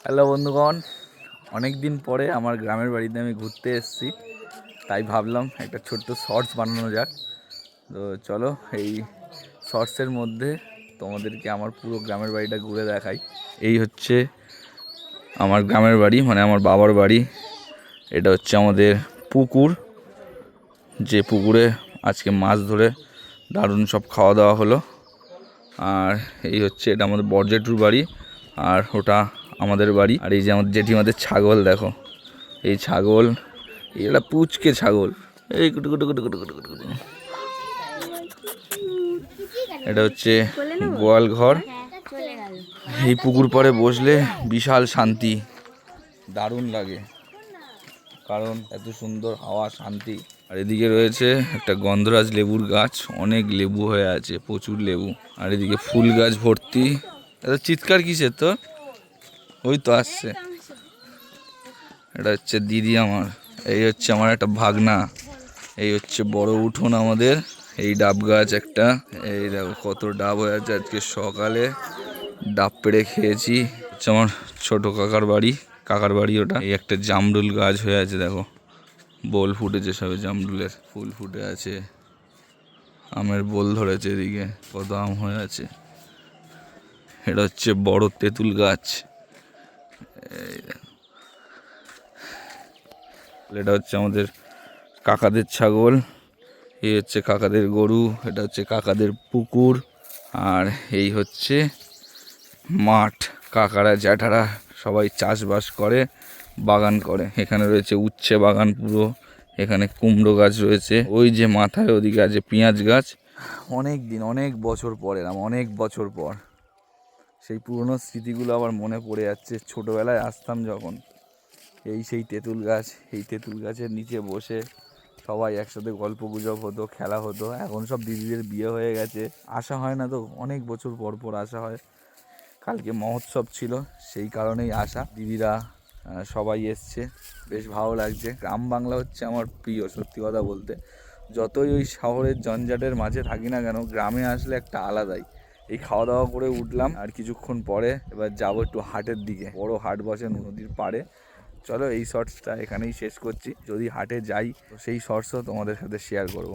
Hello বন্ধুগণ, অনেক দিন পরে আমার গ্রামের বাড়িতে আমি ঘুরতে এসেছি, তাই ভাবলাম একটা ছোট্ট শর্টস বানানো যাক। তো চলো এই শর্টসের মধ্যে তোমাদেরকে আমার পুরো গ্রামের বাড়িটা ঘুরে দেখাই। এই হচ্ছে আমার গ্রামের বাড়ি, মানে আমার বাবার বাড়ি। এটা হচ্ছে আমাদের পুকুর, যে পুকুরে আজকে মাছ ধরে দারুণ সব খাওয়া দাওয়া হলো। আর এই হচ্ছে এটা আমাদের বরজেঠুর বাড়ি, আর ওটা আমাদের বাড়ি। আর এই যে আমাদের জেঠিমাদের ছাগল দেখো, এই ছাগল, এটা পুচকে ছাগল, এই কুটু কুটু কুটু কুটু কুটু কুটু কুটু। এটা হচ্ছে গোয়াল ঘর। এই পুকুর পাড়ে বসলে বিশাল শান্তি, দারুণ লাগে, কারণ এত সুন্দর হাওয়া, শান্তি। আর এদিকে রয়েছে একটা গন্ধরাজ লেবুর গাছ, অনেক লেবু হয়ে আছে, প্রচুর লেবু। আর এদিকে ফুল গাছ ভর্তি। এত চিৎকার কিসের তোর? ওই তো আসছে, এটা হচ্ছে দিদি আমার, এই হচ্ছে আমার একটা ভাগনা, এই হচ্ছে বড় উঠোন আমাদের। এই ডাব গাছ একটা, এই দেখো কত ডাব হয়ে আছে, আজকে সকালে ডাব পেড়ে খেয়েছি। হচ্ছে আমার ছোট কাকার বাড়ি ওটা। এই একটা জামরুল গাছ হয়ে আছে দেখো, বোল ফুটেছে, সবে জামরুলের ফুল ফুটে আছে, আমের বোল ধরেছে, এদিকে কত আম হয়ে আছে। এটা হচ্ছে বড় তেঁতুল গাছ। এটা হচ্ছে আমাদের কাকাদের ছাগল, এই হচ্ছে কাকাদের গরু, এটা হচ্ছে কাকাদের পুকুর, আর এই হচ্ছে মাঠ। কাকারা জ্যাঠারা সবাই চাষবাস করে, বাগান করে। এখানে রয়েছে উচ্ছে বাগান পুরো, এখানে কুমড়ো গাছ রয়েছে, ওই যে মাথায় ওদিকে আছে পেঁয়াজ গাছ। অনেক বছর পর এলাম, অনেক বছর পর সেই পুরনো স্মৃতিগুলো আবার মনে পড়ে যাচ্ছে। ছোটোবেলায় আসতাম যখন, সেই তেঁতুল গাছ, এই তেঁতুল গাছের নিচে বসে সবাই একসাথে গল্প গুজব হতো, খেলা হতো। এখন সব দিদিদের বিয়ে হয়ে গেছে, আসা হয় না, তো অনেক বছর পর পর আসা হয়। কালকে মহোৎসব ছিল, সেই কারণেই আসা। দিদিরা সবাই এসছে, বেশ ভালো লাগছে। গ্রাম বাংলা হচ্ছে আমার প্রিয়, সত্যি কথা বলতে। যতই ওই শহরের জঞ্জাটের মাঝে থাকি না কেন, গ্রামে আসলে একটা আলাদাই। এই খাওয়া দাওয়া করে উঠলাম, আর কিছুক্ষণ পরে এবার যাবো একটু হাটের দিকে। বড় হাট বসে নদীর পাড়ে। চলো এই শর্টসটা এখানেই শেষ করছি। যদি হাটে যাই তো সেই শর্টসও তোমাদের সাথে শেয়ার করব।